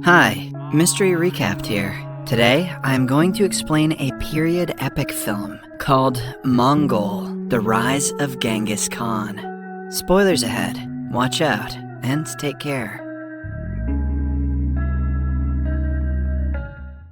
Hi, Mystery Recapped here. Today, I'm going to explain a period epic film called Mongol, The Rise of Genghis Khan. Spoilers ahead, watch out, and take care.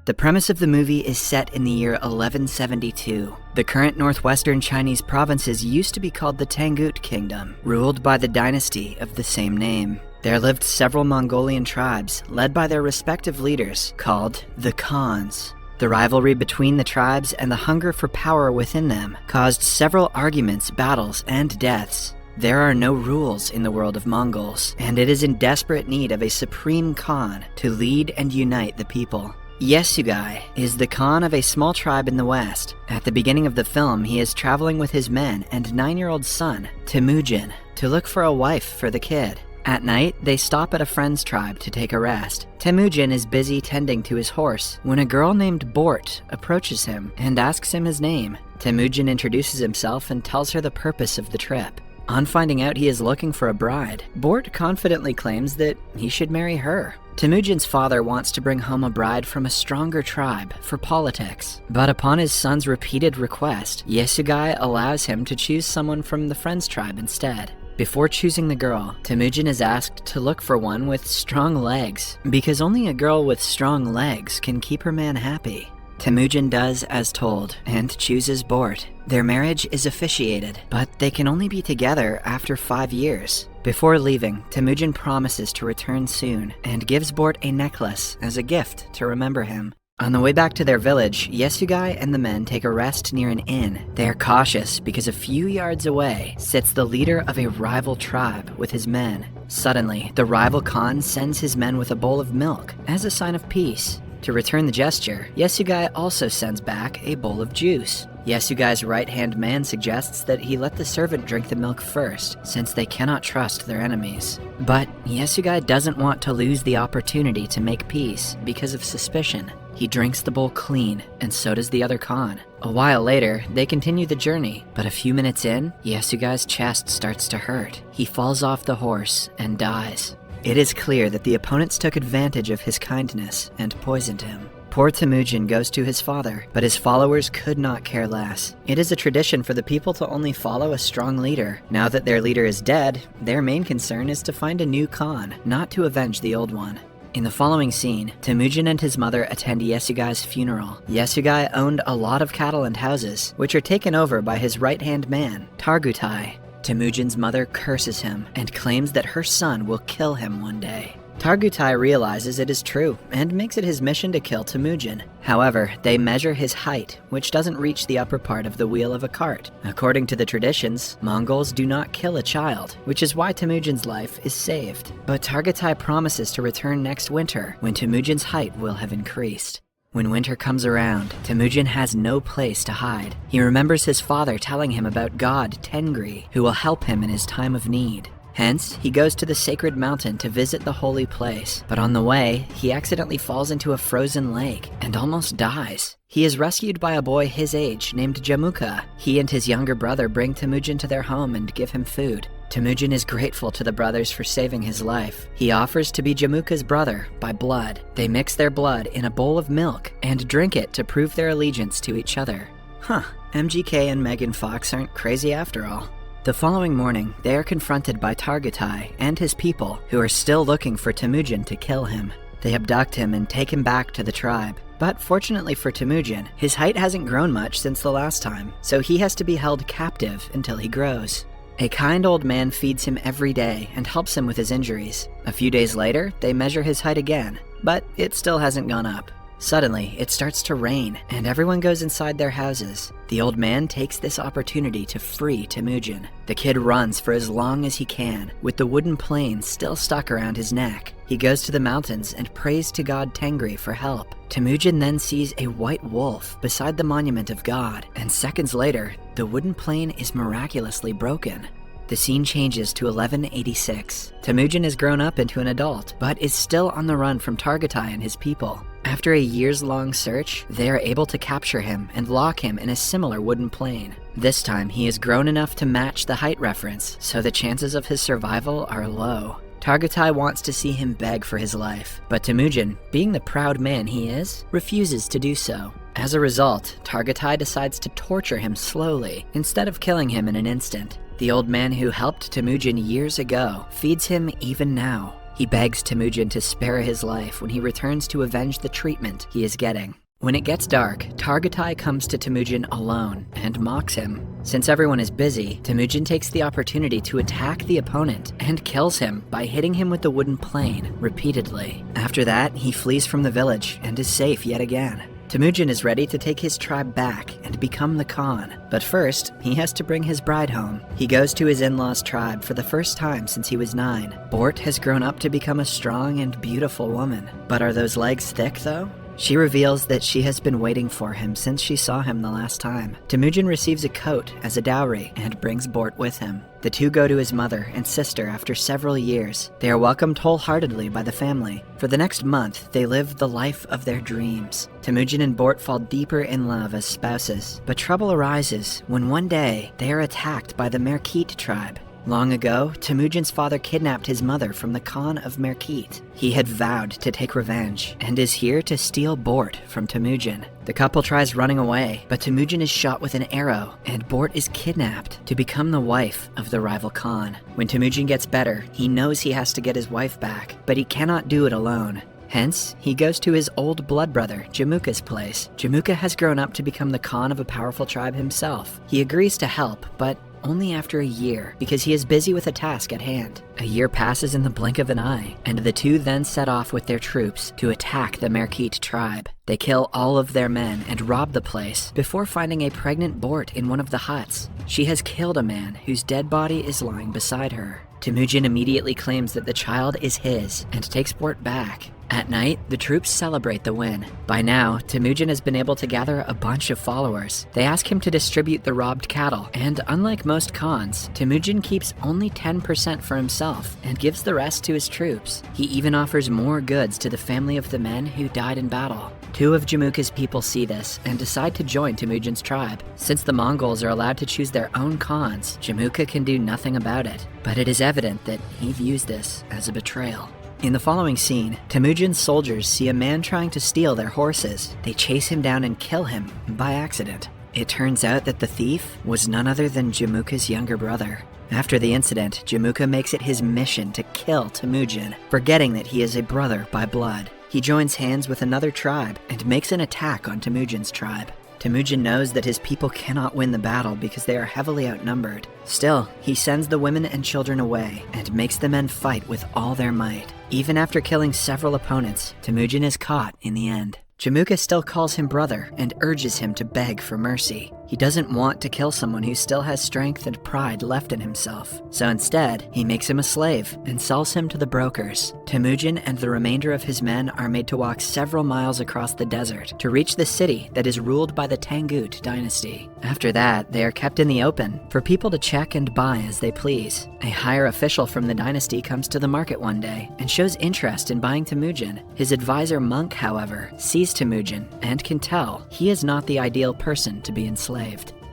The premise of the movie is set in the year 1172. The current northwestern Chinese provinces used to be called the Tangut Kingdom, ruled by the dynasty of the same name. There lived several Mongolian tribes, led by their respective leaders, called the Khans. The rivalry between the tribes and the hunger for power within them caused several arguments, battles, and deaths. There are no rules in the world of Mongols, and it is in desperate need of a supreme Khan to lead and unite the people. Yesugai is the Khan of a small tribe in the west. At the beginning of the film, he is traveling with his men and 9-year-old son, Temujin, to look for a wife for the kid. At night, they stop at a friend's tribe to take a rest. Temujin is busy tending to his horse when a girl named Bort approaches him and asks him his name. Temujin introduces himself and tells her the purpose of the trip. On finding out he is looking for a bride, Bort confidently claims that he should marry her. Temujin's father wants to bring home a bride from a stronger tribe for politics, but upon his son's repeated request, Yesugai allows him to choose someone from the friend's tribe instead. Before choosing the girl, Temujin is asked to look for one with strong legs, because only a girl with strong legs can keep her man happy. Temujin does as told, and chooses Bort. Their marriage is officiated, but they can only be together after 5 years. Before leaving, Temujin promises to return soon, and gives Bort a necklace as a gift to remember him. On the way back to their village, Yesugai and the men take a rest near an inn. They are cautious because a few yards away sits the leader of a rival tribe with his men. Suddenly, the rival Khan sends his men with a bowl of milk as a sign of peace. To return the gesture, Yesugai also sends back a bowl of juice. Yesugai's right-hand man suggests that he let the servant drink the milk first, since they cannot trust their enemies. But Yesugai doesn't want to lose the opportunity to make peace because of suspicion. He drinks the bowl clean, and so does the other Khan. A while later, they continue the journey, but a few minutes in, Yesugai's chest starts to hurt. He falls off the horse and dies. It is clear that the opponents took advantage of his kindness and poisoned him. Poor Temujin goes to his father, but his followers could not care less. It is a tradition for the people to only follow a strong leader. Now that their leader is dead, their main concern is to find a new Khan, not to avenge the old one. In the following scene, Temujin and his mother attend Yesugai's funeral. Yesugai owned a lot of cattle and houses, which are taken over by his right-hand man, Targutai. Temujin's mother curses him and claims that her son will kill him one day. Targutai realizes it is true and makes it his mission to kill Temujin. However, they measure his height, which doesn't reach the upper part of the wheel of a cart. According to the traditions, Mongols do not kill a child, which is why Temujin's life is saved. But Targutai promises to return next winter when Temujin's height will have increased. When winter comes around, Temujin has no place to hide. He remembers his father telling him about God Tengri, who will help him in his time of need. Hence, he goes to the sacred mountain to visit the holy place, but on the way, he accidentally falls into a frozen lake and almost dies. He is rescued by a boy his age named Jamuka. He and his younger brother bring Temujin to their home and give him food. Temujin is grateful to the brothers for saving his life. He offers to be Jamuka's brother by blood. They mix their blood in a bowl of milk and drink it to prove their allegiance to each other. MGK and Megan Fox aren't crazy after all. The following morning, they are confronted by Targutai and his people, who are still looking for Temujin to kill him. They abduct him and take him back to the tribe. But fortunately for Temujin, his height hasn't grown much since the last time, so he has to be held captive until he grows. A kind old man feeds him every day and helps him with his injuries. A few days later, they measure his height again, but it still hasn't gone up. Suddenly, it starts to rain, and everyone goes inside their houses. The old man takes this opportunity to free Temujin. The kid runs for as long as he can, with the wooden plane still stuck around his neck. He goes to the mountains and prays to God Tengri for help. Temujin then sees a white wolf beside the monument of God, and seconds later, the wooden plane is miraculously broken. The scene changes to 1186. Temujin has grown up into an adult, but is still on the run from Targutai and his people. After a years-long search, they are able to capture him and lock him in a similar wooden plane. This time, he is grown enough to match the height reference, so the chances of his survival are low. Targatai wants to see him beg for his life, but Temujin, being the proud man he is, refuses to do so. As a result, Targatai decides to torture him slowly, instead of killing him in an instant. The old man who helped Temujin years ago feeds him even now. He begs Temujin to spare his life when he returns to avenge the treatment he is getting. When it gets dark, Targatai comes to Temujin alone and mocks him. Since everyone is busy, Temujin takes the opportunity to attack the opponent and kills him by hitting him with the wooden plane repeatedly. After that, he flees from the village and is safe yet again. Temujin is ready to take his tribe back and become the Khan, but first, he has to bring his bride home. He goes to his in-laws' tribe for the first time since he was 9. Bort has grown up to become a strong and beautiful woman. But are those legs thick, though? She reveals that she has been waiting for him since she saw him the last time. Temujin receives a coat as a dowry and brings Bort with him. The two go to his mother and sister after several years. They are welcomed wholeheartedly by the family. For the next month, they live the life of their dreams. Temujin and Bort fall deeper in love as spouses, but trouble arises when one day they are attacked by the Merkit tribe. Long ago, Temujin's father kidnapped his mother from the Khan of Merkit. He had vowed to take revenge, and is here to steal Bort from Temujin. The couple tries running away, but Temujin is shot with an arrow, and Bort is kidnapped to become the wife of the rival Khan. When Temujin gets better, he knows he has to get his wife back, but he cannot do it alone. Hence, he goes to his old blood brother, Jamuka's place. Jamuka has grown up to become the Khan of a powerful tribe himself. He agrees to help, but only after a year, because he is busy with a task at hand. A year passes in the blink of an eye, and the two then set off with their troops to attack the Merkit tribe. They kill all of their men and rob the place before finding a pregnant Bort in one of the huts. She has killed a man whose dead body is lying beside her. Temujin immediately claims that the child is his and takes Bort back. At night, the troops celebrate the win. By now, Temujin has been able to gather a bunch of followers. They ask him to distribute the robbed cattle, and unlike most Khans, Temujin keeps only 10% for himself and gives the rest to his troops. He even offers more goods to the family of the men who died in battle. 2 of Jamuka's people see this and decide to join Temujin's tribe. Since the Mongols are allowed to choose their own Khans, Jamuka can do nothing about it. But it is evident that he views this as a betrayal. In the following scene, Temujin's soldiers see a man trying to steal their horses. They chase him down and kill him by accident. It turns out that the thief was none other than Jamuka's younger brother. After the incident, Jamuka makes it his mission to kill Temujin, forgetting that he is a brother by blood. He joins hands with another tribe and makes an attack on Temujin's tribe. Temujin knows that his people cannot win the battle because they are heavily outnumbered. Still, he sends the women and children away and makes the men fight with all their might. Even after killing several opponents, Temujin is caught in the end. Jamuka still calls him brother and urges him to beg for mercy. He doesn't want to kill someone who still has strength and pride left in himself. So instead, he makes him a slave and sells him to the brokers. Temujin and the remainder of his men are made to walk several miles across the desert to reach the city that is ruled by the Tangut dynasty. After that, they are kept in the open for people to check and buy as they please. A higher official from the dynasty comes to the market one day and shows interest in buying Temujin. His advisor Monk, however, sees Temujin and can tell he is not the ideal person to be enslaved.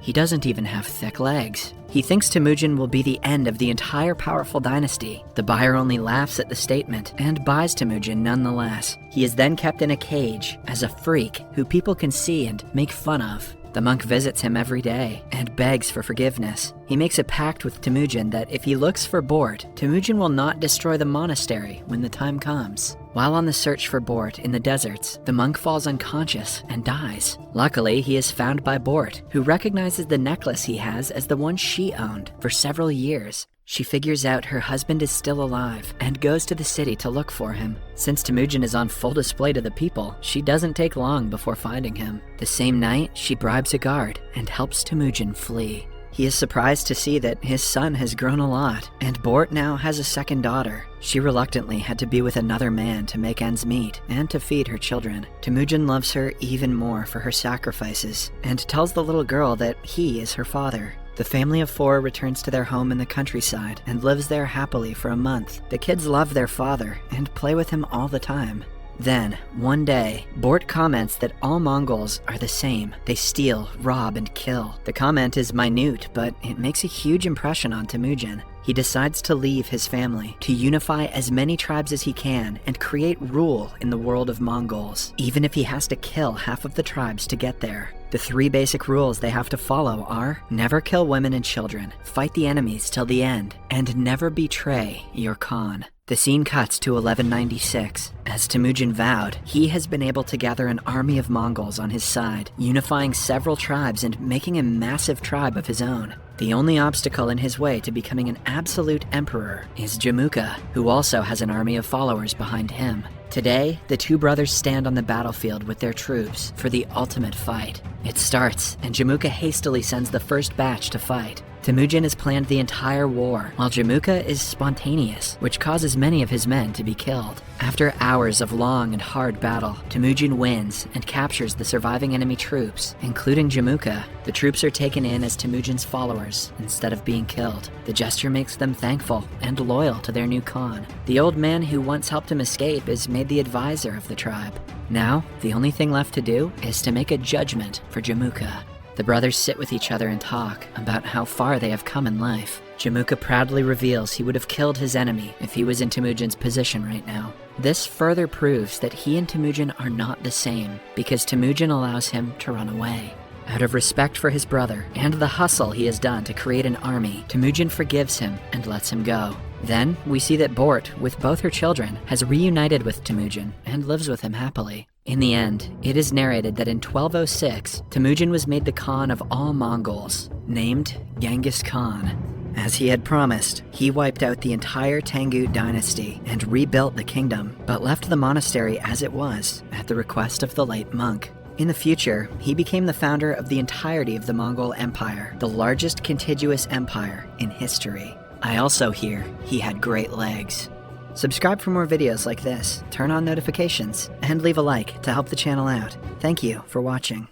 He doesn't even have thick legs. He thinks Temujin will be the end of the entire powerful dynasty. The buyer only laughs at the statement and buys Temujin nonetheless. He is then kept in a cage as a freak who people can see and make fun of. The monk visits him every day and begs for forgiveness. He makes a pact with Temujin that if he looks for Bort, Temujin will not destroy the monastery when the time comes. While on the search for Bort in the deserts, the monk falls unconscious and dies. Luckily, he is found by Bort, who recognizes the necklace he has as the one she owned for several years. She figures out her husband is still alive and goes to the city to look for him. Since Temujin is on full display to the people, she doesn't take long before finding him. The same night, she bribes a guard and helps Temujin flee. He is surprised to see that his son has grown a lot, and Bort now has a second daughter. She reluctantly had to be with another man to make ends meet and to feed her children. Temujin loves her even more for her sacrifices and tells the little girl that he is her father. The family of 4 returns to their home in the countryside and lives there happily for a month. The kids love their father and play with him all the time. Then, one day, Bort comments that all Mongols are the same. They steal, rob, and kill. The comment is minute, but it makes a huge impression on Temujin. He decides to leave his family, to unify as many tribes as he can, and create rule in the world of Mongols, even if he has to kill half of the tribes to get there. The 3 basic rules they have to follow are: never kill women and children, fight the enemies till the end, and never betray your Khan. The scene cuts to 1196. As Temujin vowed, he has been able to gather an army of Mongols on his side, unifying several tribes and making a massive tribe of his own. The only obstacle in his way to becoming an absolute emperor is Jamuka, who also has an army of followers behind him. Today, the 2 brothers stand on the battlefield with their troops for the ultimate fight. It starts, and Jamuka hastily sends the first batch to fight. Temujin has planned the entire war, while Jamuka is spontaneous, which causes many of his men to be killed. After hours of long and hard battle, Temujin wins and captures the surviving enemy troops, including Jamuka. The troops are taken in as Temujin's followers instead of being killed. The gesture makes them thankful and loyal to their new Khan. The old man who once helped him escape is made the advisor of the tribe. Now, the only thing left to do is to make a judgment for Jamuka. The brothers sit with each other and talk about how far they have come in life. Jamuka proudly reveals he would have killed his enemy if he was in Temujin's position right now. This further proves that he and Temujin are not the same, because Temujin allows him to run away. Out of respect for his brother and the hustle he has done to create an army, Temujin forgives him and lets him go. Then, we see that Bort, with both her children, has reunited with Temujin and lives with him happily. In the end, it is narrated that in 1206, Temujin was made the Khan of all Mongols, named Genghis Khan. As he had promised, he wiped out the entire Tangut dynasty and rebuilt the kingdom, but left the monastery as it was, at the request of the late monk. In the future, he became the founder of the entirety of the Mongol Empire, the largest contiguous empire in history. I also hear he had great legs. Subscribe for more videos like this, turn on notifications, and leave a like to help the channel out. Thank you for watching.